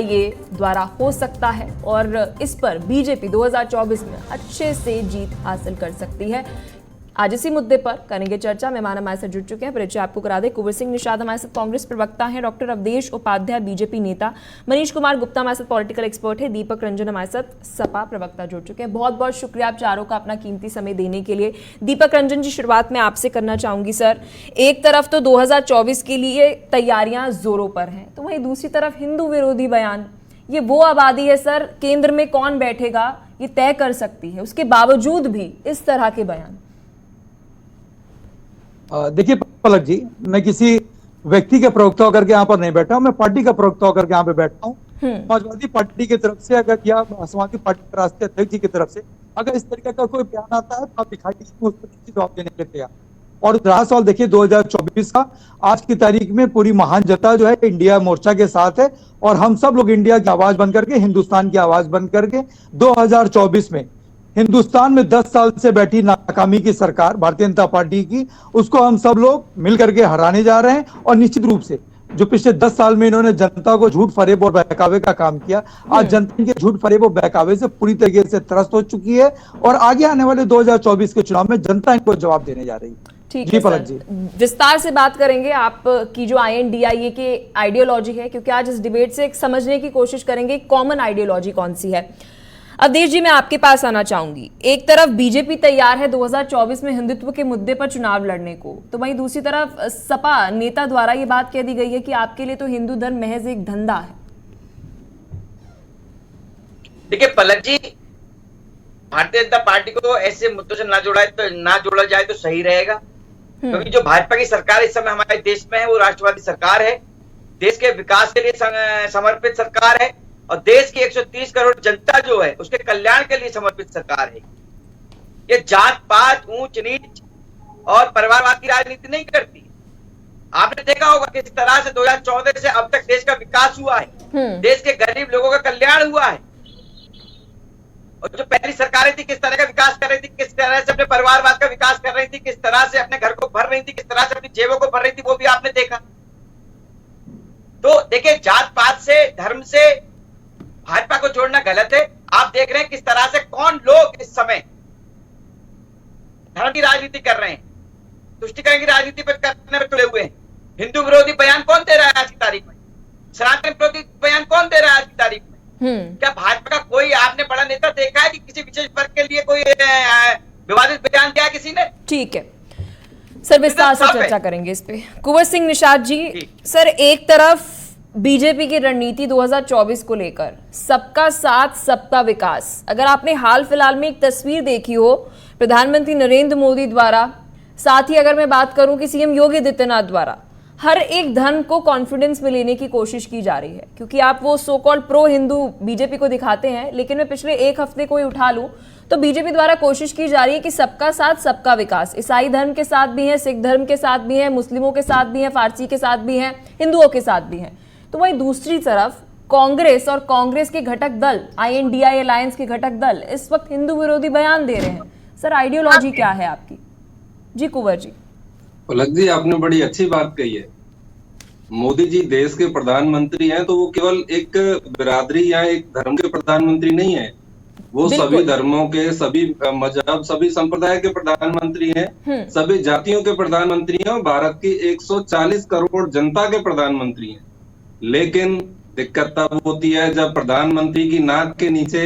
ये द्वारा हो सकता है और इस पर बीजेपी 2024 में अच्छे से जीत हासिल कर सकती है। आज इसी मुद्दे पर करेंगे चर्चा। मेहमान हमारे साथ जुड़ चुके हैं। परिचय आपको करा दें, कुंवर सिंह निषाद हमारे साथ कांग्रेस प्रवक्ता हैं, डॉक्टर अवधेश उपाध्याय बीजेपी नेता, मनीष कुमार गुप्ता हमारे साथ पॉलिटिकल एक्सपर्ट है, दीपक रंजन हमारे साथ सपा प्रवक्ता जुड़ चुके हैं। बहुत बहुत शुक्रिया आप चारों का अपना कीमती समय देने के लिए। दीपक रंजन जी, शुरुआत में आपसे करना चाहूंगी। सर, एक तरफ तो 2024 के लिए तैयारियां जोरों पर हैं, तो वहीं दूसरी तरफ हिंदू विरोधी बयान, ये वो आबादी है सर, केंद्र में कौन बैठेगा ये तय कर सकती है, उसके बावजूद भी इस तरह के बयान। देखिए पलक जी, मैं किसी व्यक्ति के प्रवक्ता होकर के यहाँ पर नहीं बैठा हूँ, मैं पार्टी का प्रवक्ता होकर के यहाँ पे बैठा हूँ। समाजवादी पार्टी की तरफ से अगर या समाजवादी पार्टी के राष्ट्रीय अध्यक्ष जी की तरफ से अगर इस तरीके का कोई बयान आता है तो आप दिखाई दीजिए, उस पर जवाब देने के लिए तैयार। और रहा सवाल देखिए 2024 का, आज की तारीख में पूरी महान जनता जो है इंडिया मोर्चा के साथ है और हम सब लोग इंडिया की आवाज बन करके, हिंदुस्तान की आवाज बन करके 2024 में हिंदुस्तान में 10 साल से बैठी नाकामी की सरकार भारतीय जनता पार्टी की, उसको हम सब लोग मिलकर के हराने जा रहे हैं। और निश्चित रूप से जो पिछले 10 साल में इन्होंने जनता को झूठ फरेब और बहकावे का काम किया, आज जनता के झूठ फरेब और बहकावे से पूरी तरीके से त्रस्त हो चुकी है और आगे आने वाले 2024 के चुनाव में जनता इनको जवाब देने जा रही है। ठीक है सर, विस्तार से बात करेंगे आपकी जो INDIA की आइडियोलॉजी है, क्योंकि आज इस डिबेट से समझने की कोशिश करेंगे कॉमन आइडियोलॉजी कौन सी है। अवधेश जी, मैं आपके पास आना चाहूंगी। एक तरफ बीजेपी तैयार है 2024 में हिंदुत्व के मुद्दे पर चुनाव लड़ने को, तो वहीं दूसरी तरफ सपा नेता द्वारा ये बात कह दी गई है कि आपके लिए तो हिंदू धर्म महज एक धंधा है। देखिए पलक जी, भारतीय जनता पार्टी को ऐसे मुद्दों से ना जोड़ा जाए तो सही रहेगा, क्योंकि जो भाजपा की सरकार इस समय हमारे देश में है वो राष्ट्रवादी सरकार है, देश के विकास के लिए समर्पित सरकार है और देश की 130 करोड़ जनता जो है उसके कल्याण के लिए समर्पित सरकार है। ये जात पात, ऊंच नीच और परिवारवाद की राजनीति नहीं करती। आपने देखा होगा किस तरह से 2014 से अब तक देश का विकास हुआ है, देश के गरीब लोगों का कल्याण हुआ है। और जो पहली सरकारें थी किस तरह का विकास कर रही थी, किस तरह से अपने परिवारवाद का विकास कर रही थी, किस तरह से अपने घर को भर रही थी, किस तरह से अपनी जेबों को भर रही थी, वो भी आपने देखा। तो देखिए, जात पात से, धर्म से भाजपा को जोड़ना गलत है। आप देख रहे हैं किस तरह से कौन लोग इस समय धर्म की राजनीति कर रहे हैं, तुष्टिकरण की राजनीति पर करने में तुले हुए हैं। हिंदू विरोधी बयान कौन दे रहा है आज की तारीख में? सनातन विरोधी बयान कौन दे रहा है आज की तारीख में? क्या भाजपा का कोई आपने बड़ा नेता देखा है कि किसी विशेष वर्ग के लिए कोई विवादित बयान दिया है किसी ने? ठीक है सर, विस्तार से चर्चा करेंगे इस पे। कुंवर सिंह निषाद जी, सर एक तरफ बीजेपी की रणनीति 2024 को लेकर सबका साथ सबका विकास, अगर आपने हाल फिलहाल में एक तस्वीर देखी हो प्रधानमंत्री नरेंद्र मोदी द्वारा, साथ ही अगर मैं बात करूं कि CM योगी आदित्यनाथ द्वारा, हर एक धर्म को कॉन्फिडेंस में लेने की कोशिश की जा रही है। क्योंकि आप वो so called pro Hindu BJP को दिखाते हैं, लेकिन मैं पिछले एक हफ्ते को ही उठा लूं तो बीजेपी द्वारा कोशिश की जा रही है कि सबका साथ सबका विकास, ईसाई धर्म के साथ भी है, सिख धर्म के साथ भी है, मुस्लिमों के साथ भी है, फारसी के साथ भी है, हिंदुओं के साथ भी है। तो वहीं दूसरी तरफ कांग्रेस और कांग्रेस के घटक दल, INDIA अलायंस के घटक दल इस वक्त हिंदू विरोधी बयान दे रहे हैं। सर, आइडियोलॉजी क्या है आपकी? जी कुंवर जी। पलक जी, आपने बड़ी अच्छी बात कही है। मोदी जी देश के प्रधानमंत्री हैं तो वो केवल एक बिरादरी या एक धर्म के प्रधानमंत्री नहीं है, वो सभी धर्मों के, सभी मजहब, सभी संप्रदाय के प्रधानमंत्री हैं, सभी जातियों के प्रधानमंत्री हैं और भारत की 140 करोड़ जनता के प्रधानमंत्री हैं। लेकिन दिक्कत तब होती है जब प्रधानमंत्री की नाक के नीचे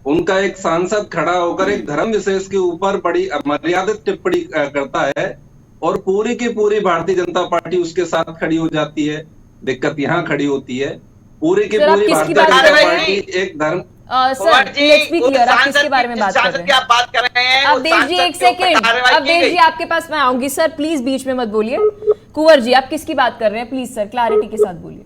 उनका एक सांसद खड़ा होकर एक धर्म विशेष के ऊपर बड़ी अमर्यादित टिप्पणी करता है और पूरी की पूरी भारतीय जनता पार्टी उसके साथ खड़ी हो जाती है। दिक्कत यहाँ खड़ी होती है, पूरी की पूरी भारतीय जनता पार्टी एक धर्म। सर लेट्स बी क्लियर, आप किसके बारे में बात कर रहे हैं? अवधेश जी एक सेकंड, अवधेश जी आपके पास मैं आऊंगी। सर प्लीज बीच में मत बोलिए। कुंवर जी, आप किसकी बात कर रहे हैं? प्लीज सर क्लैरिटी के साथ बोलिए।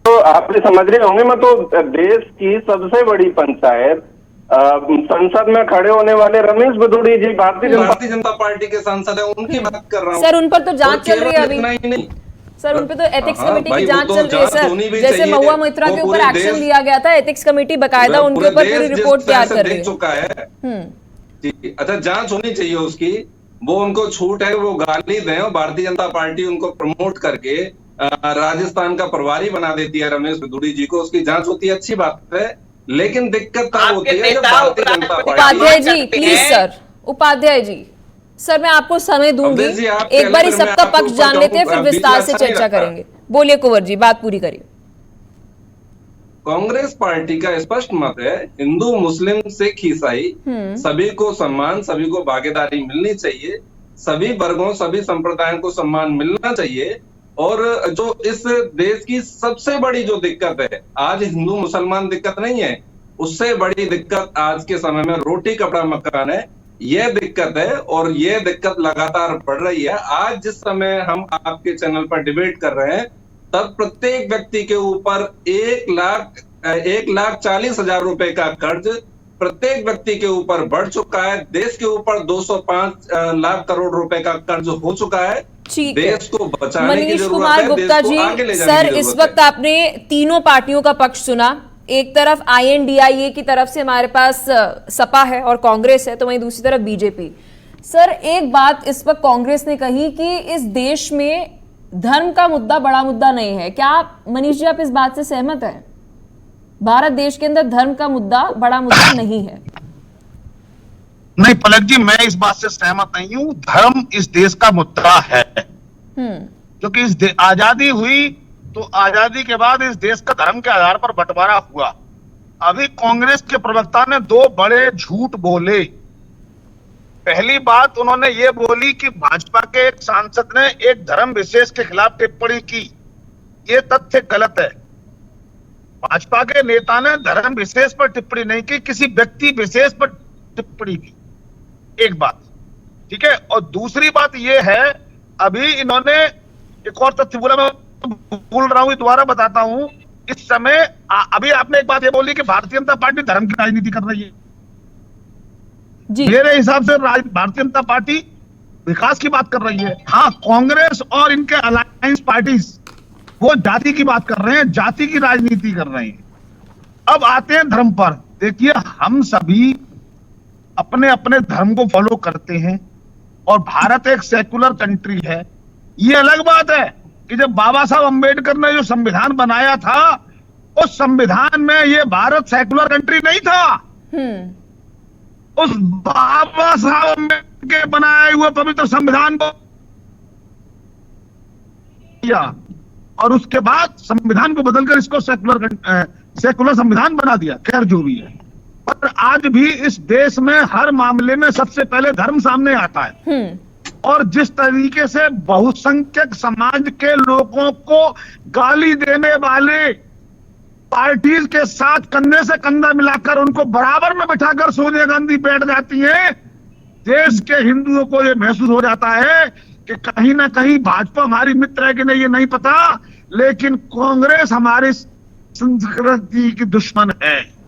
तो आप समझ रहे होंगे, मैं तो देश की सबसे बड़ी पंचायत संसद में खड़े होने वाले रमेश भदौड़ी जी भारतीय जनता पार्टी के सांसद है, उनकी बात कर रहा हूँ। सर उन पर तो जांच चल रही है अभी। नहीं सर, उन पे तो एथिक्स कमेटी की जांच चल रही है सर। जैसे महुआ मोइत्रा के ऊपर एक्शन लिया गया था, एथिक्स कमेटी बकायदा उनके ऊपर पूरी रिपोर्ट तैयार कर रही है। चुका है जी, अच्छा जांच होनी चाहिए उसकी। वो उनको छूट है, वो गाली दें और भारतीय जनता पार्टी उनको प्रमोट करके राजस्थान का प्रभारी बना देती है रमेश बिधूड़ी जी को, उसकी जांच होती है, अच्छी बात है। लेकिन दिक्कत तब होती है जब Bharatiya Janata Upadhyay ji party, please sir, Upadhyay ji sir मैं आपको समय दूंगी, अवधेश जी, आप एक बार ही पहले सबका मैं आपको पक्ष जान ऊपर लेते हैं, फिर जाऊं, विस्तार बीच से में अच्छा नहीं चर्चा लगता। करेंगे। बोलिए कुंवर जी, बात पूरी करिए। कांग्रेस पार्टी का स्पष्ट मत है, हिंदू मुस्लिम सिख ईसाई सभी को सम्मान, सभी को भागीदारी मिलनी चाहिए, सभी वर्गों सभी संप्रदायों को सम्मान मिलना चाहिए। और जो इस देश की सबसे बड़ी जो दिक्कत है, आज हिंदू मुसलमान दिक्कत नहीं है, उससे बड़ी दिक्कत आज के समय में रोटी कपड़ा मकान है, यह दिक्कत है। और यह दिक्कत लगातार बढ़ रही है। आज जिस समय हम आपके चैनल पर डिबेट कर रहे हैं, तब प्रत्येक व्यक्ति के ऊपर 1,40,000 रुपए का कर्ज प्रत्येक व्यक्ति के ऊपर बढ़ चुका है। देश के ऊपर 205 लाख करोड़ रुपए का कर्ज हो चुका है। ठीक है, देश को बचाने की मनीष जरूरत कुमार है, गुप्ता देश को आगे ले जी जाने सर, की इस जरूरत वक्त है। आपने तीनों पार्टियों का पक्ष सुना। एक तरफ INDIA की तरफ से हमारे पास सपा है और कांग्रेस है, तो वहीं दूसरी तरफ बीजेपी। सर एक बात इस वक्त कांग्रेस ने कही कि इस देश में धर्म का मुद्दा बड़ा मुद्दा नहीं है। क्या मनीष जी आप इस बात से सहमत हैं? भारत देश के अंदर धर्म का मुद्दा बड़ा मुद्दा नहीं है। नहीं पलक जी, मैं इस बात से सहमत नहीं हूं। धर्म इस देश का मुद्दा है, क्योंकि इस आजादी हुई तो आजादी के बाद इस देश का धर्म के आधार पर बंटवारा हुआ। अभी कांग्रेस के प्रवक्ता ने दो बड़े झूठ बोले। पहली बात उन्होंने ये बोली कि भाजपा के एक सांसद ने एक धर्म विशेष के खिलाफ टिप्पणी की। ये तथ्य गलत है। भाजपा के नेता ने धर्म विशेष पर टिप्पणी नहीं की, किसी व्यक्ति विशेष पर टिप्पणी की। एक बात ठीक है। और दूसरी बात ये है, अभी इन्होंने एक और तथ्य बोला, मैं भूल रहा हूं, दोबारा बताता हूं। इस समय अभी आपने एक बात ये बोली कि भारतीय जनता पार्टी धर्म की राजनीति कर रही है जी। मेरे हिसाब से भारतीय जनता पार्टी विकास की बात कर रही है। हाँ, कांग्रेस और इनके अलायंस पार्टीज वो जाति की बात कर रहे हैं, जाति की राजनीति कर रहे हैं। अब आते हैं धर्म पर। देखिए, हम सभी अपने अपने धर्म को फॉलो करते हैं और भारत एक सेकुलर कंट्री है। ये अलग बात है कि जब बाबा साहब अंबेडकर ने जो संविधान बनाया था, उस संविधान में ये भारत सेकुलर कंट्री नहीं था। उस बाबा साहब अम्बेडकर के बनाए हुए पवित्र संविधान को किया और उसके बाद संविधान को बदलकर इसको सेकुलर संविधान बना दिया। खैर जो भी है, पर आज भी इस देश में हर मामले में सबसे पहले धर्म सामने आता है। और जिस तरीके से बहुसंख्यक समाज के लोगों को गाली देने वाले पार्टीज के साथ कंधे से कंधा मिलाकर उनको बराबर में बिठाकर सोनिया गांधी बैठ जाती है, देश के हिंदुओं को ये महसूस हो जाता है कि कहीं ना कहीं भाजपा हमारी मित्र है कि नहीं ये नहीं पता, लेकिन कांग्रेस हमारी संस्कृति की दुश्मन है।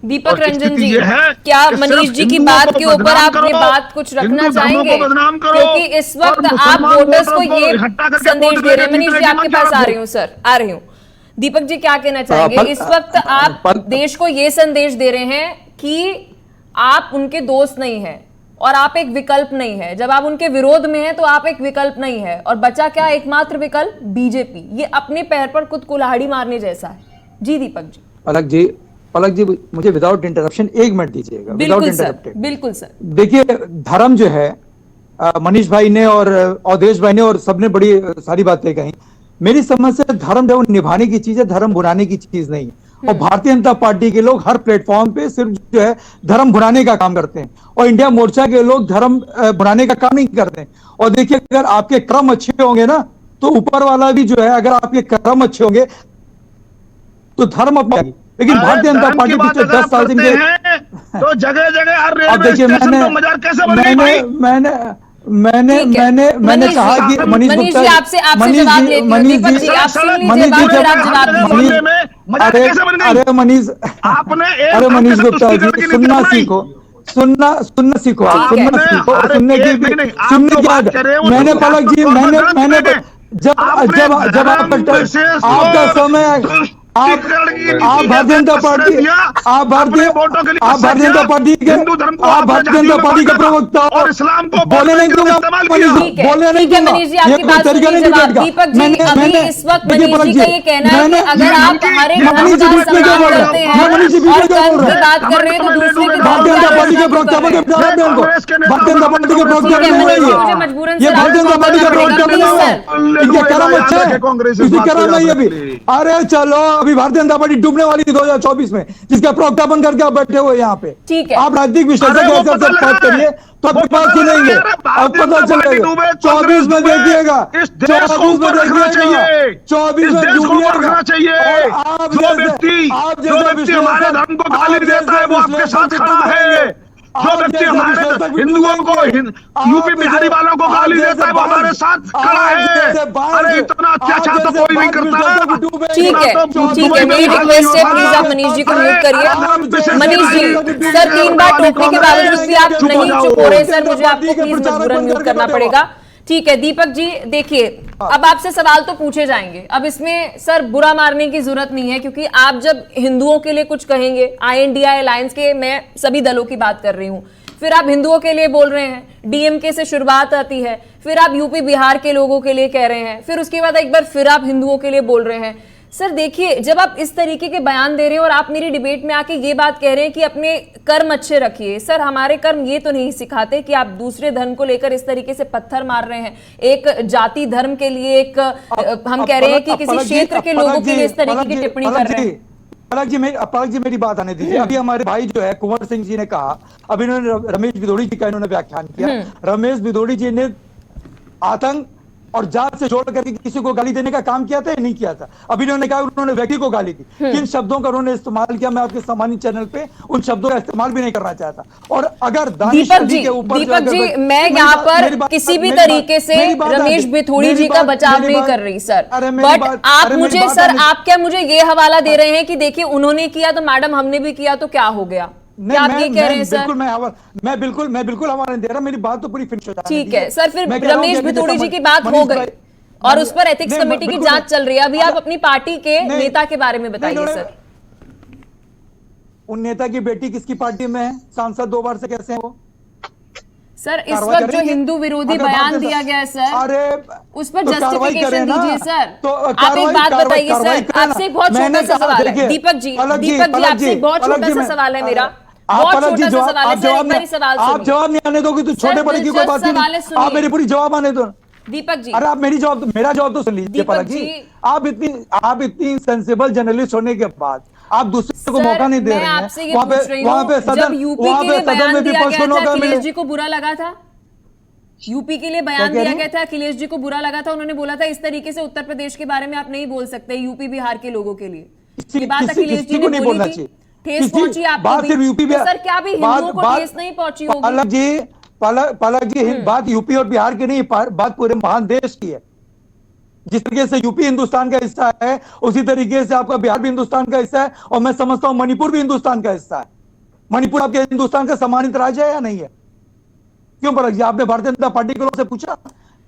दीपक रंजन जी, है क्या मनीष जी की बात के ऊपर आप ये बात कुछ रखना चाहेंगे? क्योंकि इस वक्त आप वोटर्स को ये संदेश दे रहे हैं। मनीष जी आपके पास आ रही हूँ सर, आ रही हूँ। दीपक जी क्या कहना चाहेंगे? इस वक्त आप देश को ये संदेश दे रहे हैं कि आप उनके दोस्त नहीं है और आप एक विकल्प नहीं है। जब आप उनके विरोध में हैं तो आप एक विकल्प नहीं है, और बचा क्या एकमात्र विकल्प? बीजेपी। ये अपने पैर पर खुद कुल्हाड़ी मारने जैसा है। जी दीपक जी। पलक जी मुझे विदाउट इंटरप्शन 1 मिनट दीजिएगा। बिल्कुल सर, बिल्कुल सर। देखिए, धर्म जो है, मनीष भाई ने और अवधेश भाई ने और सबने बड़ी सारी बातें कही। मेरी समझ से धर्म जो निभाने की चीज है, धर्म भुनाने की चीज नहीं है। और भारतीय जनता पार्टी के लोग हर प्लेटफॉर्म पे सिर्फ जो है धर्म भुनाने का काम करते हैं, और इंडिया मोर्चा के लोग धर्म भुनाने का काम नहीं करते हैं। और देखिए, अगर आपके कर्म अच्छे होंगे ना, तो ऊपर वाला भी जो है, अगर आपके कर्म अच्छे होंगे तो धर्म अपना। लेकिन भारतीय जनता पार्टी पिछले 10 साल से तो जगह जगह हर रेलवे स्टेशन तो मजार कैसे बन गई भाई? मैंने कहा कि मनीष गुप्ता जी आपसे जवाब लेती हूं। दीपक जी आप सुन लीजिए बात, फिर आप जवाब दीजिए। अरे मनीष गुप्ता जी, सुनना सीखो, सुनना सीखो, आप सुनना सीखो। और सुनने की मैंने पलक जी, मैंने जब आपका समय तुष्टीकरण की नीति आप भारतीय जनता पार्टी आप भारतीय जनता पार्टी के आप भारतीय जनता पार्टी के प्रवक्ता और इस्लाम को बोलने नहीं दूंगा ठीक है, बोलने नहीं ठीक है दूंगा मनीष जी, आपकी बात तरीका सुनिए नहीं जवाब। बैठेगा। दीपक जी, अभी इस वक्त मनीष जी का ये कहना है कि अगर आप हमारे धर्म मनीष जी का बीच में क्या सम्मान बोल रहे करते हैं? हैं मनीष जी बीच में और क्या कर्म बोल रहे की हैं? बात कर रहे हैं तो दूसरे के धर्म भारतीय जनता का पार्टी के सम्मान प्रवक्ता कर रहे हैं। भारतीय जनता पार्टी के प्रवक्ता ठीक है नहीं मनीष जी, है मुझे मजबूरन ये सर भारतीय जनता पार्टी का प्रवक्ता प्लीज बना हुआ है। सर। इनके कर्म अच्छे हैं, कांग्रेस इसी कर्म नहीं अभी। अरे चलो अभी भारतीय जनता पार्टी डूबने वाली थी 2024 में, जिसका प्रवक्ता बन करके आप बैठे हुए यहाँ पे। ठीक है। आप राजनीतिक विश्लेषक अरे वो ऐसे पता बात लगा करिए तो आपकी बात सुनेंगे, अब पता चलेगा। 24 में देखिएगा, इस देश को ऊपर रखना चाहिए, 24 इस में देश को ऊपर डूबिएगा। रखना चाहिए। और आप जो व्यक्ति हमारे धर्म को गाली देता है वो आपके साथ खड़ा है। जो व्यक्ति हमारे हिंदुओं को यूपी बिहारी वालों को गाली देता है वो हमारे साथ खड़ा है। अरे इतना अत्याचार तो कोई नहीं करता। ठीक है, मेरी रिक्वेस्ट है प्लीज आप मनीष जी को म्यूट करिए। मनीष जी सर 3 बार टोकने के बावजूद भी आप नहीं चुप हो रहे सर, मुझे आपको प्लीज मजबूरन म्यूट करना पड़ेगा। ठीक है दीपक जी, देखिए अब आपसे सवाल तो पूछे जाएंगे, अब इसमें सर बुरा मारने की जरूरत नहीं है क्योंकि आप जब हिंदुओं के लिए कुछ कहेंगे, INDI अलायंस के मैं सभी दलों की बात कर रही हूं, फिर आप हिंदुओं के लिए बोल रहे हैं, DMK से शुरुआत आती है, फिर आप यूपी बिहार के लोगों के लिए कह रहे हैं, फिर उसके बाद एक बार फिर आप हिंदुओं के लिए बोल रहे हैं। सर देखिए, जब आप इस तरीके के बयान दे रहे हो और आप मेरी डिबेट में आके ये बात कह रहे हैं कि अपने कर्म अच्छे रखिए, सर हमारे कर्म ये तो नहीं सिखाते कि आप दूसरे धर्म को लेकर इस तरीके से पत्थर मार रहे हैं। एक जाति धर्म के लिए एक हम कह रहे हैं कि किसी क्षेत्र के लोगों के लिए इस तरीके की टिप्पणी कर रहे हैं। पलक जी मेरी बात आने दीजिए। अभी हमारे भाई जो है कुंवर सिंह जी ने कहा, अभी इन्होंने रमेश भिदोड़ी जी का इन्होंने व्याख्यान किया। रमेश भिदोड़ी जी ने आतंक और जात से जोड़ करके किसी को गाली देने का काम किया था या नहीं किया था? अभी उन्होंने कहा उन्होंने व्यक्ति को गाली दी, किन शब्दों का उन्होंने इस्तेमाल किया मैं आपके सम्मानित चैनल पे उन शब्दों का इस्तेमाल भी नहीं करना चाहता। और अगर दीपक जी मैं यहाँ पर किसी भी तरीके से रमेश भिदोड़ी जी का बचाव नहीं कर रही सर, बट आप मुझे सर आप क्या मुझे ये हवाला दे रहे हैं कि देखिए उन्होंने किया तो मैडम हमने भी किया तो क्या हो गया? क्या आप ये कह रहे हैं सर? मैं बिल्कुल हवाला नहीं दे रहा, मेरी बात तो पूरी फिनिश हो जाने ठीक है सर, फिर रमेश भिदोड़ी जी की बात हो गई और उस पर एथिक्स कमेटी की जांच चल रही है। अभी आप अपनी पार्टी के नेता के बारे में बताइए सर। उन नेता की बेटी किसकी पार्टी में है? सांसद 2 बार से कैसे है वो? सर इस वक्त जो हिंदू विरोधी बयान दिया गया है सर, अरे उस पर जस्टिफिकेशन दीजिए सर। आप एक बात बताइए सर, आपसे एक बहुत छोटा सा सवाल है दीपक जी आपसे एक बहुत छोटा सा सवाल है मेरा, बहुत छोटा सा सवाल है सर, एक बार सवाल आप जवाब नहीं आने दोगे तो छोटे बड़े की कोई बात नहीं, आप मेरी पूरी जवाब आने दो दीपक जी। अरे आप मेरा जवाब तो सुन लीजिए पलक जी। आप इतनी सेंसिबल जर्नलिस्ट होने के बाद आप दूसरे को मौका नहीं दे रहे हैं। वहां पे सदन में भी अखिलेश जी को बुरा लगा था, यूपी के लिए बयान दिया गया था, अखिलेश जी को बुरा लगा था, उन्होंने बोला था इस तरीके से उत्तर प्रदेश के बारे में आप नहीं बोल सकते यूपी बिहार के लोगों के लिए। ये बात अखिलेश जी ने बोली थी, ठेस पहुंची आपको भी, सर क्या भी हिंदुओं को ठेस नहीं पहुंची होगी? पलक जी बात यूपी और बिहार की नहीं, बात पूरे महान देश की है। जिस तरीके से यूपी हिंदुस्तान का हिस्सा है उसी तरीके से आपका बिहार भी हिंदुस्तान का हिस्सा है, और मैं समझता हूं मणिपुर भी हिंदुस्तान का हिस्सा है। मणिपुर आपके हिंदुस्तान का सम्मानित राज्य है या नहीं है? क्यों पलक जी आपने भारतीय जनता पार्टी के लोगों से पूछा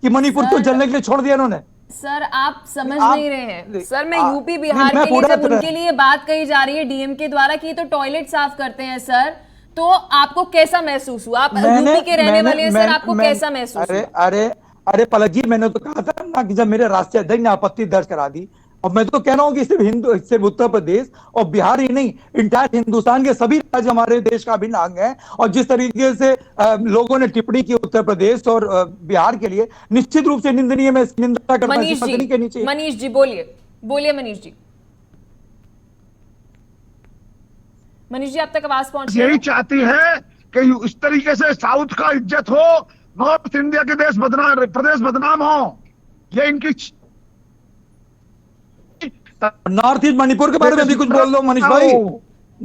कि मणिपुर तो जलने के लिए छोड़ दिया इन्होंने? सर आप समझ नहीं रहे हैं सर, मैं यूपी बिहार के लिए जब उनके लिए बात कही जा रही है डीएमके द्वारा कि तो टॉयलेट साफ करते हैं सर, तो आपको कैसा महसूस हुआ? आप यूपी के रहने वाले हैं सर, आपको कैसा महसूस हुआ? अरे पलक जी मैंने तो कहा था ना कि जब मेरे राष्ट्रीय अध्यक्ष ने आपत्ति दर्ज करा दी, और मैं तो कह रहा हूं कि सिर्फ उत्तर प्रदेश और बिहार ही नहीं, इंटायर हिंदुस्तान के सभी राज्य हमारे देश का अभिन्न अंग है। और जिस तरीके से लोगों ने टिप्पणी की उत्तर प्रदेश और बिहार के लिए, निश्चित रूप से निंदनीय में निंदा करना चाहिए। मनीष जी बोलिए मनीष जी। मनीष जी आप तक आवाज पहुंच यही चाहती है कि इस तरीके से साउथ का इज्जत हो, नॉर्थ इंडिया के प्रदेश बदनाम हो, ये इनकी। नॉर्थ ईस्ट मणिपुर के बारे में भी कुछ बोल दो मनीष भाई,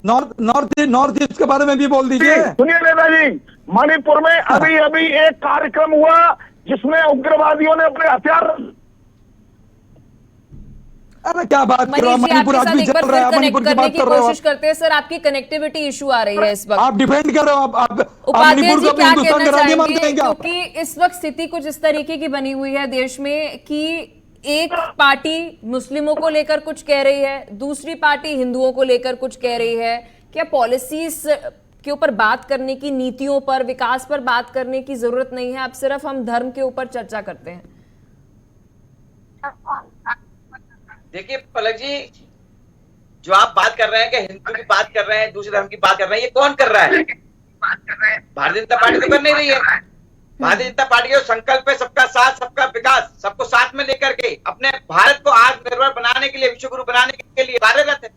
नॉर्थ ईस्ट के बारे में भी बोल दीजिए। सुनिए नेता जी, मणिपुर में अभी एक कार्यक्रम हुआ जिसमें उग्रवादियों ने अपने हथियार। अरे क्या बात कर रहे हो? मणिपुर आज भी चल रहा है, मणिपुर की बात कर रहे हो। कोशिश करते हैं सर, आपकी कनेक्टिविटी इशू आ रही है इस वक्त, आप डिफेंड कर रहे हो। आप उपाध्याय जी क्या कहना हिंदुस्तान चाहेंगे? क्योंकि इस वक्त स्थिति कुछ इस तरीके की बनी हुई है देश में कि एक पार्टी मुस्लिमों को लेकर कुछ कह रही है, दूसरी पार्टी हिंदुओं को लेकर कुछ कह रही है। क्या पॉलिसीज के ऊपर बात करने की, नीतियों पर, विकास पर बात करने की जरूरत नहीं है? अब सिर्फ हम धर्म के ऊपर चर्चा करते हैं। देखिए पलक जी, जो आप बात कर रहे हैं कि हिंदू की बात कर रहे हैं, दूसरे धर्म की बात कर रहे हैं, ये कौन कर रहा है? भारतीय जनता पार्टी तो कर नहीं रही है। भारतीय जनता पार्टी का संकल्प है सबका साथ सबका विकास, सबको साथ में लेकर के अपने भारत को आत्मनिर्भर बनाने के लिए, विश्व गुरु बनाने के लिए कार्यरत है।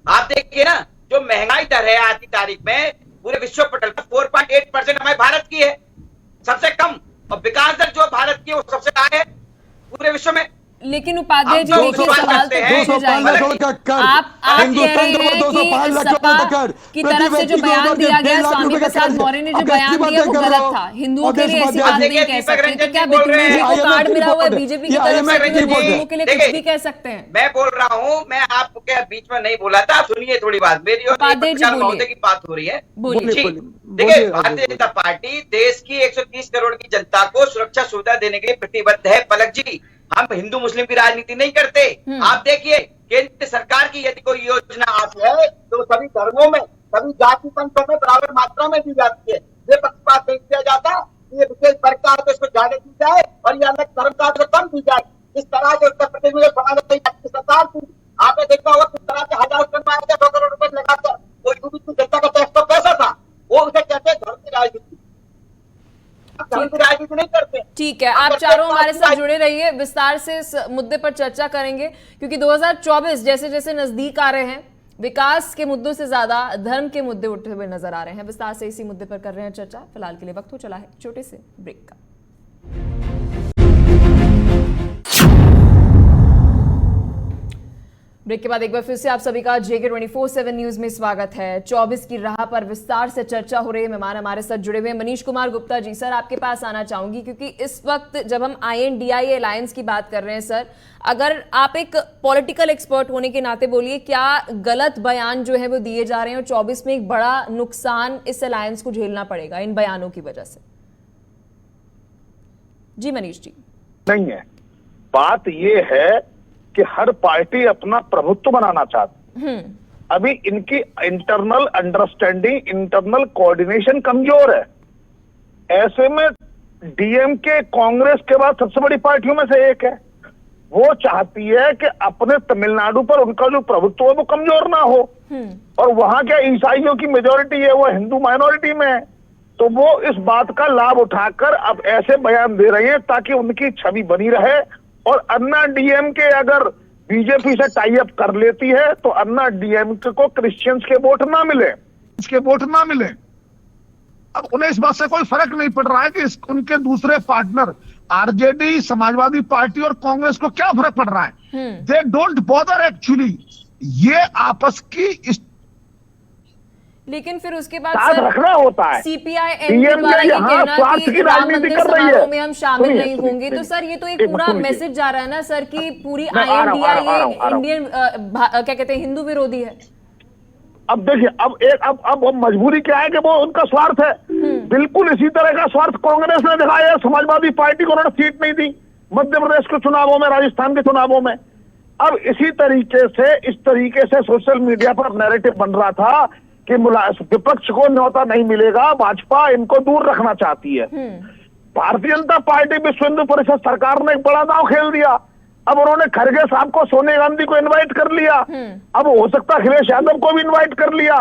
आप देखिए ना, जो महंगाई दर है आज की तारीख में पूरे विश्व पटल पर 4.8% हमारे भारत की है, सबसे कम। और विकास दर जो भारत की है वो सबसे हाई है पूरे विश्व में। लेकिन उपाध्याय जी, आप देखिए सवाल तो पूछे जाएंगे। आप कह रहे हैं कि सपा की तरफ से जो बयान दिया गया, स्वामी प्रसाद मौर्य ने जो बयान दिया वो गलत था, हिंदुओं के लिए ऐसी बात नहीं कह सकते। तो क्या बितुल जी को कार्ड मिला हुआ है बीजेपी की तरफ से, हिंदुओं के लिए कुछ भी कह सकते हैं? मैं बोल रहा हूँ, मैं आपके बीच में नहीं बोला था, आप सुनिए थोड़ी बात मेरी और महोदय की बात हो रही है। देखिए, भारतीय जनता पार्टी देश की 130 करोड़ की जनता को सुरक्षा सुविधा देने के लिए प्रतिबद्ध है। पलक जी, हम हिंदू मुस्लिम की राजनीति नहीं करते। आप देखिए, केंद्र सरकार की यदि कोई योजना आती है तो सभी धर्मों में, सभी जाति पंथों में बराबर मात्रा में दी जाती है। ये पक्षपात नहीं किया जाता, ये विशेष वर्ग का तो इसको ज्यादा दी जाए और ये अलग धर्म का तो कम दी जाए। इस तरह के उत्तर प्रदेश में समाजवादी पार्टी की सरकार थी, आपने देखा होगा किस तरह के हजार 2 करोड़ रुपए लगाकर वो यूपी की जनता का टैक्स तो पैसा था, वो उसे कहते हैं धर्म की राजनीति। राजनीति नहीं करते। ठीक है, आप चारों हमारे साथ जुड़े रहिए, विस्तार से इस मुद्दे पर चर्चा करेंगे, क्योंकि 2024 जैसे जैसे नजदीक आ रहे हैं, विकास के मुद्दों से ज्यादा धर्म के मुद्दे उठते हुए नजर आ रहे हैं। विस्तार से इसी मुद्दे पर कर रहे हैं चर्चा। फिलहाल के लिए वक्त हो चला है छोटे से ब्रेक का। ब्रेक के बाद एक बार फिर से आप सभी का JK 24/7 न्यूज में स्वागत है। 24 की राह पर विस्तार से चर्चा हो रही है। मेहमान हमारे साथ जुड़े हुए मनीष कुमार गुप्ता जी। सर, आपके पास आना चाहूंगी, क्योंकि इस वक्त जब हम INDIA अलायंस की बात कर रहे हैं, सर, अगर आप एक पॉलिटिकल एक्सपर्ट होने के नाते बोलिए, क्या गलत बयान जो है वो दिए जा रहे हैं और 24 में एक बड़ा नुकसान इस अलायंस को झेलना पड़ेगा इन बयानों की वजह से? जी मनीष जी। नहीं है, बात ये है कि हर पार्टी अपना प्रभुत्व बनाना चाहती है। अभी इनकी इंटरनल अंडरस्टैंडिंग, इंटरनल कोऑर्डिनेशन कमजोर है। ऐसे में DMK कांग्रेस के बाद सबसे बड़ी पार्टियों में से एक है। वो चाहती है कि अपने तमिलनाडु पर उनका जो प्रभुत्व है वो कमजोर ना हो, और वहां क्या ईसाइयों की मेजोरिटी है, वो हिंदू माइनॉरिटी में है। तो वो इस बात का लाभ उठाकर अब ऐसे बयान दे रहे हैं ताकि उनकी छवि बनी रहे। और अन्ना DMK अगर बीजेपी से टाई अप कर लेती है तो अन्ना DMK को क्रिश्चियंस के वोट ना मिले, इसके वोट ना मिले। अब उन्हें इस बात से कोई फर्क नहीं पड़ रहा है कि उनके दूसरे पार्टनर RJD, समाजवादी पार्टी और कांग्रेस को क्या फर्क पड़ रहा है। They don't bother actually. ये आपस की लेकिन फिर उसके बाद साथ रखना होता है। CPI द्वारा ये कहना कि राम मंदिर समारोह में हम शामिल नहीं होंगे, तो सर ये तो एक पूरा मैसेज जा रहा है ना सर कि पूरी INDIA इंडियन क्या कहते हैं, हिंदू विरोधी है। अब देखिए, अब मजबूरी क्या है कि वो उनका स्वार्थ है। बिल्कुल इसी तरह का स्वार्थ कांग्रेस ने दिखाया। समाजवादी पार्टी को उन्होंने सीट नहीं दी मध्य प्रदेश के चुनावों में, राजस्थान के चुनावों में। अब इसी तरीके से सोशल मीडिया पर नैरेटिव बन रहा था कि विपक्ष को न्योता नहीं मिलेगा, भाजपा इनको दूर रखना चाहती है। भारतीय जनता पार्टी, विश्व हिंदू परिषद सरकार ने एक बड़ा दांव खेल दिया। अब उन्होंने खड़गे साहब को, सोनिया गांधी को इनवाइट कर लिया। अब हो सकता है अखिलेश यादव को भी इनवाइट कर लिया।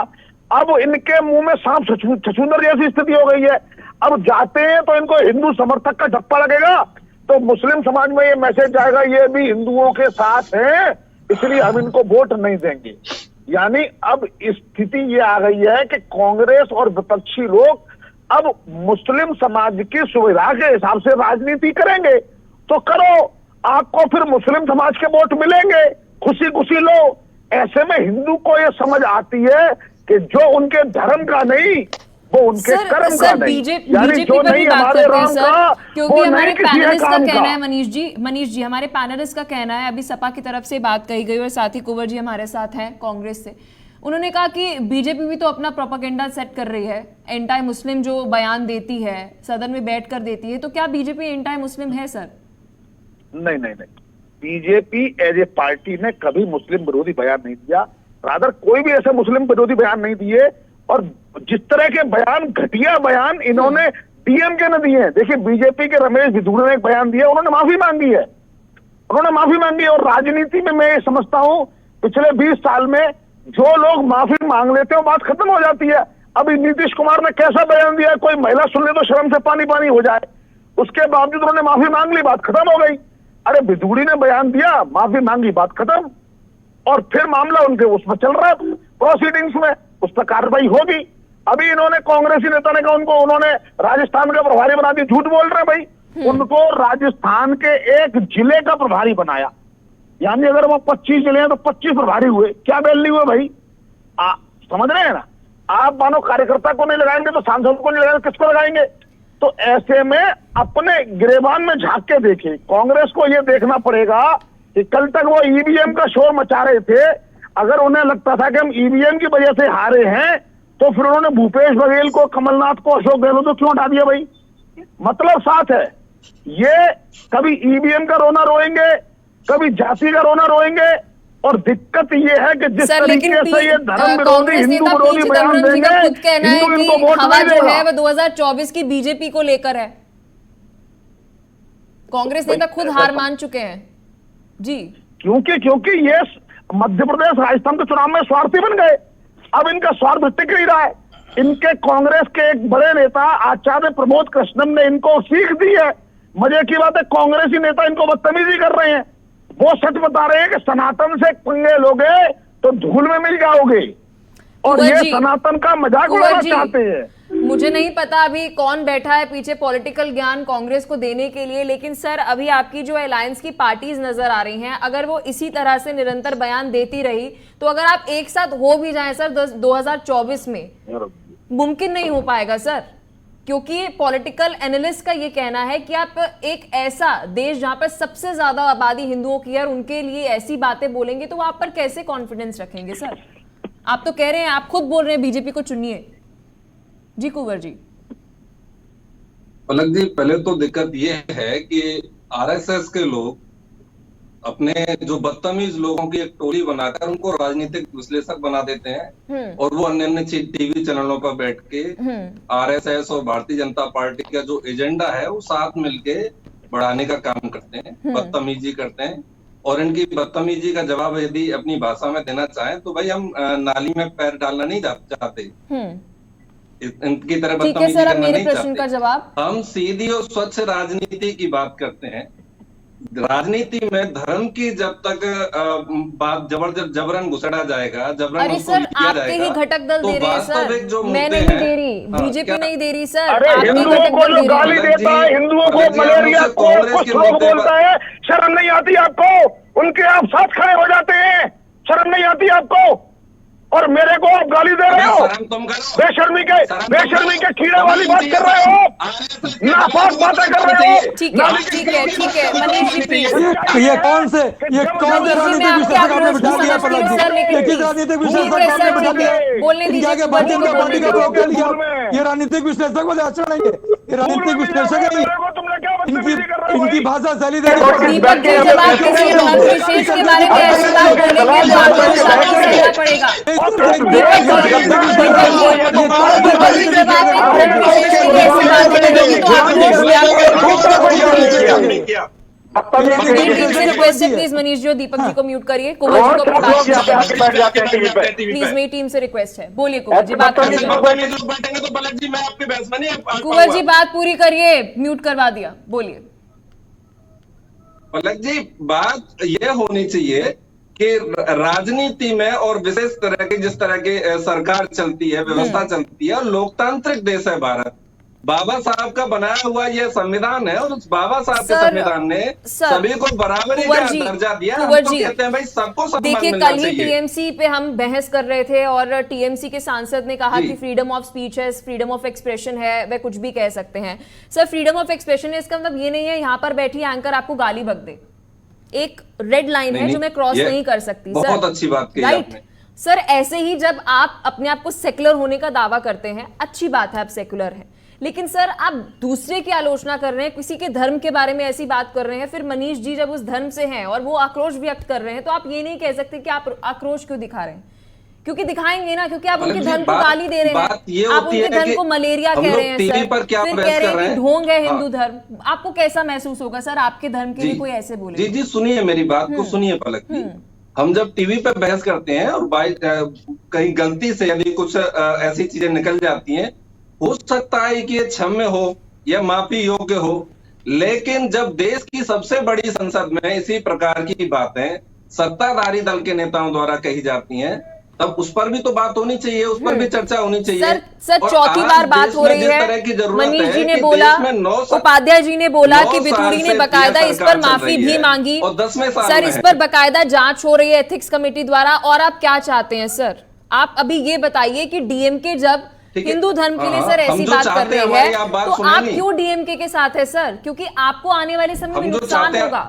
अब इनके मुंह में सांप छछूंदर जैसी स्थिति हो गई है। अब जाते हैं तो इनको हिंदू समर्थक का धप्पा लगेगा, तो मुस्लिम समाज में ये मैसेज जाएगा ये भी हिंदुओं के साथ हैं, इसलिए हम इनको वोट नहीं देंगे। यानी अब स्थिति ये आ गई है कि कांग्रेस और विपक्षी लोग अब मुस्लिम समाज की सुविधा के हिसाब से राजनीति करेंगे। तो करो, आपको फिर मुस्लिम समाज के वोट मिलेंगे, खुशी खुशी लो। ऐसे में हिंदू को ये समझ आती है कि जो उनके धर्म का नहीं वो उनके कर्म का नहीं। बीजेपी पर भी बात करते हैं सर, क्योंकि हमारे पैनलिस्ट का कहना है, मनीष जी हमारे पैनलिस्ट का कहना है, अभी सपा की तरफ से बात कही गई और साथ ही कुंवर जी हमारे साथ हैं कांग्रेस से। उन्होंने कहा कि बीजेपी भी तो अपना प्रोपेगेंडा सेट कर रही है, एंटी मुस्लिम जो बयान देती है, सदन में बैठ कर देती है, तो क्या बीजेपी एंटी मुस्लिम है सर? नहीं नहीं नहीं, बीजेपी एज ए पार्टी ने कभी मुस्लिम विरोधी बयान नहीं दिया, रादर कोई भी ऐसे मुस्लिम विरोधी बयान नहीं दिए। और जिस तरह के बयान, घटिया बयान इन्होंने डीएमके ने दिए हैं। देखिए बीजेपी के रमेश भिदुड़ी ने एक बयान दिया, उन्होंने माफी मांगी है, उन्होंने माफी मांगी है। और राजनीति में मैं ये समझता हूं पिछले 20 साल में जो लोग माफी मांग लेते हैं वो बात खत्म हो जाती है। अभी नीतीश कुमार ने कैसा बयान दिया, कोई महिला सुन ले तो शर्म से पानी पानी हो जाए, उसके बावजूद उन्होंने माफी मांग ली, बात खत्म हो गई। अरे भिदुड़ी ने बयान दिया, माफी मांगी, बात खत्म। और फिर मामला उनके उसमें चल रहा है प्रोसीडिंग्स में, उस पर कार्रवाई होगी। अभी इन्होंने कांग्रेसी नेता ने कहा उन्होंने राजस्थान का प्रभारी बना दिया, झूठ बोल रहे हैं भाई। उनको राजस्थान के एक जिले का प्रभारी बनाया, यानी अगर वो 25 जिले हैं तो 25 प्रभारी हुए, क्या वैल्यू हुए भाई? समझ रहे हैं ना? आप मानो कार्यकर्ता को नहीं लगाएंगे तो सांसद को नहीं लगाएंगे, किसको लगाएंगे? तो ऐसे में अपने गिरेबान में झांक के देखें, कांग्रेस को यह देखना पड़ेगा कि कल तक वो ईवीएम का शोर मचा रहे थे, अगर उन्हें लगता था कि हम ईवीएम की वजह से हारे हैं तो फिर उन्होंने भूपेश बघेल को, कमलनाथ को, अशोक गहलोत को क्यों हटा दिया भाई? मतलब साथ है, ये कभी ईवीएम का रोना रोएंगे, कभी जाति का रोना रोएंगे। और दिक्कत ये है कि जिस तरीके से ये धर्म विरोधी, हिंदू विरोधी बयान देंगे, हिंदू इनको वोट नहीं जो है देगा। वो 2024 की बीजेपी को लेकर है। कांग्रेस नेता खुद हार मान चुके हैं जी, क्योंकि ये मध्य प्रदेश, राजस्थान के चुनाव में स्वार्थी बन गए। अब इनका स्वार्थ टिक नहीं रहा है। इनके कांग्रेस के एक बड़े नेता आचार्य प्रमोद कृष्णन ने इनको सीख दी है। मजे की बात है, कांग्रेसी नेता इनको बदतमीजी कर रहे हैं। वो सच बता रहे हैं कि सनातन से पंगे लोगे तो धूल में मिल जाओगे, और ये सनातन का मजाक उड़ाना चाहते हैं। मुझे नहीं पता अभी कौन बैठा है पीछे पॉलिटिकल ज्ञान कांग्रेस को देने के लिए, लेकिन सर अभी आपकी जो अलायंस की पार्टीज नजर आ रही हैं, अगर वो इसी तरह से निरंतर बयान देती रही तो अगर आप एक साथ हो भी जाएं सर 2024 में, मुमकिन नहीं हो पाएगा सर। क्योंकि पॉलिटिकल एनालिस्ट का ये कहना है कि आप एक ऐसा देश जहां पर सबसे ज्यादा आबादी हिंदुओं की है और उनके लिए ऐसी बातें बोलेंगे तो वो आप पर कैसे कॉन्फिडेंस रखेंगे सर? आप तो कह रहे हैं, आप खुद बोल रहे हैं बीजेपी को चुनिए। जी कुंवर जी। पलक जी, पहले तो दिक्कत ये है कि आरएसएस के लोग अपने जो बदतमीज लोगों की एक टोली बनाकर उनको राजनीतिक विश्लेषक बना देते हैं, और वो अन्य अन्य टीवी चैनलों पर बैठ के आरएसएस और भारतीय जनता पार्टी का जो एजेंडा है वो साथ मिलके बढ़ाने का काम करते हैं, बदतमीजी करते हैं। और इनकी बदतमीजी का जवाब यदि अपनी भाषा में देना चाहें तो भाई हम नाली में पैर डालना नहीं चाहते, इनकी तरह बदतमीजी करना नहीं चाहते। हम सीधी और स्वच्छ राजनीति की बात करते हैं। राजनीति में धर्म की जब तक बात जबरन घुसड़ा जाएगा, जबरन उसको लिया जाएगा, ही घटक दल तो दे रहे हैं वास्तविक जो मैं मुद्दे नहीं हैं, दे रही, बीजेपी नहीं दे रही सर। अरे हिंदुओं को जो गाली देता है, हिंदुओं को मलेरिया को कुछ लोग बोलता है, शर्म नहीं आती आपको? उनके आप साथ खड़े हो जाते हैं, शर्म नहीं आती आपको? और मेरे को आप गाली दे रहे हो, बेशर्मी के कीड़ा वाली बात कर रहे हो, नापाक बातें कर रहे हो। ठीक है मनीष जी प्लीज। ये कौन से राजनीतिक विश्लेषक आपने बिठा दिया पलक जी? ये किस राजनीतिक विश्लेषक आपने बिठा दिया? इनके आगे पार्टी का प्रयोग कर लिया। ये राजनीतिक विश्लेषक वाले आचरण है, ये राजनीतिक विश्लेषक है। इनकी भाषा शैली दीपक जी, जब आप किसी धर्म विशेष के बारे में ऐसी बात बोलेंगे तो आपको शादी करना पड़ेगा। प्लीज मनीष जी, दीपक जी को म्यूट करिए, कुंवर जी को प्लीज, मेरी टीम से रिक्वेस्ट है। बोलिए कुंवर जी, बात करिए। कुंवर जी बात पूरी करिए, म्यूट करवा दिया, बोलिए। पलक जी, बात यह होनी चाहिए कि राजनीति में और विशेष तरह की जिस तरह की सरकार चलती है, व्यवस्था चलती है, और लोकतांत्रिक देश है भारत, बाबा साहब का बनाया हुआ यह संविधान है, और उस बाबा साहब के संविधान ने सभी को बराबरी का दर्जा दिया। हम तो कहते हैं भाई सबको सम्मान मिलना चाहिए। देखिए, कल ही टीएमसी पे हम बहस कर रहे थे और टीएमसी के सांसद ने कहा कि फ्रीडम ऑफ स्पीच है, फ्रीडम ऑफ एक्सप्रेशन है, वह कुछ भी कह सकते हैं। सर, फ्रीडम ऑफ एक्सप्रेशन है, इसका मतलब ये नहीं है यहाँ पर बैठी एंकर आपको गाली बक दे। एक रेड लाइन है जो मैं क्रॉस नहीं कर सकती। बहुत अच्छी बात कही आपने। सर, ऐसे ही जब आप अपने आप को सेक्युलर होने का दावा करते हैं, अच्छी बात है, आप सेक्युलर हैं, लेकिन सर आप दूसरे की आलोचना कर रहे हैं, किसी के धर्म के बारे में ऐसी बात कर रहे हैं, फिर मनीष जी जब उस धर्म से हैं और वो आक्रोश व्यक्त कर रहे हैं, तो आप ये नहीं कह सकते कि आप आक्रोश क्यों दिखा रहे हैं, क्योंकि दिखाएंगे ना, क्योंकि आप उनके धर्म को गाली दे रहे हैं, आप उनके धर्म को मलेरिया कह रहे हैं सर, फिर कह रहे हैं कि ढोंग है हिंदू धर्म। आपको कैसा महसूस होगा सर, आपके धर्म के लिए कोई ऐसे बोले? जी जी, सुनिए मेरी बात को, सुनिए पलक जी। हम जब टीवी पे बहस करते हैं और कहीं गलती से यदि कुछ ऐसी चीजें निकल जाती हैं, हो सकता है कि ये क्षम्य हो या माफी योग्य हो, लेकिन जब देश की सबसे बड़ी संसद में इसी प्रकार की बातें सत्ताधारी दल के नेताओं द्वारा कही जाती हैं, तब उस पर भी तो बात होनी चाहिए, उस पर भी चर्चा होनी चाहिए। सर चौथी बार बात हो रही है। मनीष जी ने बोला, उपाध्याय जी ने बोला कि बिथूड़ी ने बकायदा इस पर माफी भी मांगी। सर इस पर बकायदा जांच हो रही है एथिक्स कमेटी द्वारा, और आप क्या चाहते हैं सर? आप अभी ये बताइए कि डीएमके जब हिंदू धर्म के लिए सर ऐसी बात कर रही है, तो आप क्यों डीएमके के साथ है सर? क्योंकि आपको आने वाले समय में नुकसान होगा।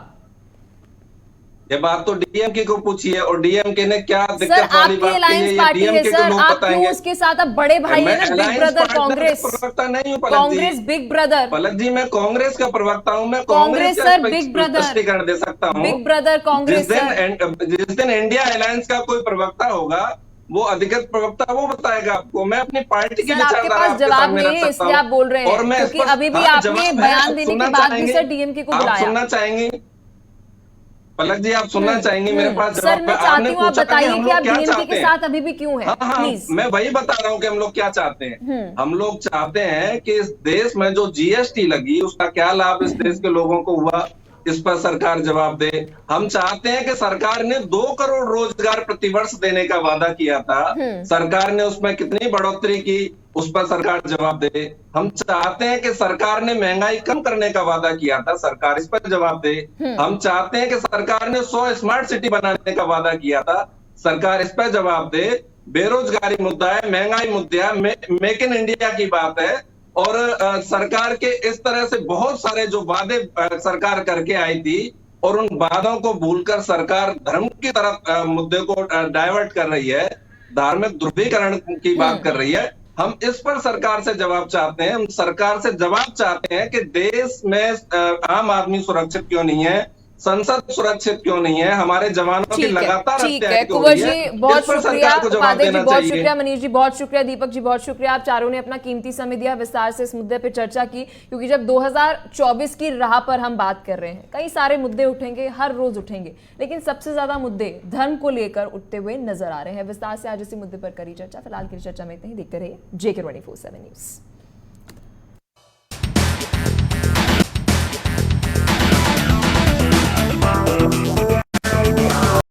ये बात तो डीएमके को पूछिए, और डीएमके ने क्या दिक्कत सर वाली आपकी बात अलायंस पार्टी है सर, आप क्यों उसके साथ? अब बड़े भाई है ना, बिग ब्रदर कांग्रेस। प्रवक्ता नहीं हूँ कांग्रेस बिग ब्रदर। पलक जी, मैं कांग्रेस का प्रवक्ता हूँ, मैं कांग्रेस सर बिग ब्रदर स्पष्टीकरण दे सकता हूँ। Big brother Congress. जिस दिन इंडिया अलायंस का कोई प्रवक्ता होगा, वो अधिकृत प्रवक्ता वो बताएगा आपको। मैं अपनी पार्टी की आपके पास जवाब नहीं है, इसलिए आप बोल रहे हैं, क्योंकि अभी भी आपने बयान देने के बाद भी सर डीएमके को बुलाया। सुनना चाहेंगे पलक जी, आप सुनना चाहेंगे मेरे पास जवाब? सर मैं चाहती हूँ आप बताइए कि आप डीएमके के साथ अभी भी क्यों हैं? प्लीज। मैं वही बता रहा हूँ कि हम लोग क्या चाहते हैं। हम लोग चाहते हैं कि इस देश में जो जीएसटी लगी, उसका क्या लाभ इस देश के लोगों को हुआ, इस पर सरकार जवाब दे। हम चाहते हैं कि सरकार ने 2 करोड़ रोजगार प्रतिवर्ष देने का वादा किया था, सरकार ने उसमें कितनी बढ़ोतरी की, उस पर सरकार जवाब दे। हम चाहते हैं कि सरकार ने महंगाई कम करने का वादा किया था, सरकार इस पर जवाब दे। हम चाहते हैं कि सरकार ने 100 स्मार्ट सिटी बनाने का वादा किया था, सरकार इस पर जवाब दे। बेरोजगारी मुद्दा है, महंगाई मुद्दा है, मेक इन इंडिया की बात है, और सरकार के इस तरह से बहुत सारे जो वादे सरकार करके आई थी, और उन वादों को भूलकर सरकार धर्म की तरफ मुद्दे को डाइवर्ट कर रही है, धार्मिक ध्रुवीकरण की बात कर रही है। हम इस पर सरकार से जवाब चाहते हैं। हम सरकार से जवाब चाहते हैं कि देश में आम आदमी सुरक्षित क्यों नहीं है, संसद सुरक्षित क्यों नहीं है, हमारे जवानों की लगातार हत्या क्यों हो रही है? बहुत शुक्रिया उपाध्याय जी, बहुत शुक्रिया मनीष जी, बहुत शुक्रिया दीपक जी, बहुत शुक्रिया। आप चारों ने अपना कीमती समय दिया, विस्तार से इस मुद्दे पे चर्चा की, क्योंकि जब 2024 की राह पर हम बात कर रहे हैं, कई सारे मुद्दे उठेंगे, हर रोज उठेंगे, लेकिन सबसे ज्यादा मुद्दे धर्म को लेकर उठते हुए नजर आ रहे हैं। विस्तार से आज इसी मुद्दे पर करी चर्चा। फिलहाल की चर्चा में इतना ही। देखते रहिए JK24/7 न्यूज।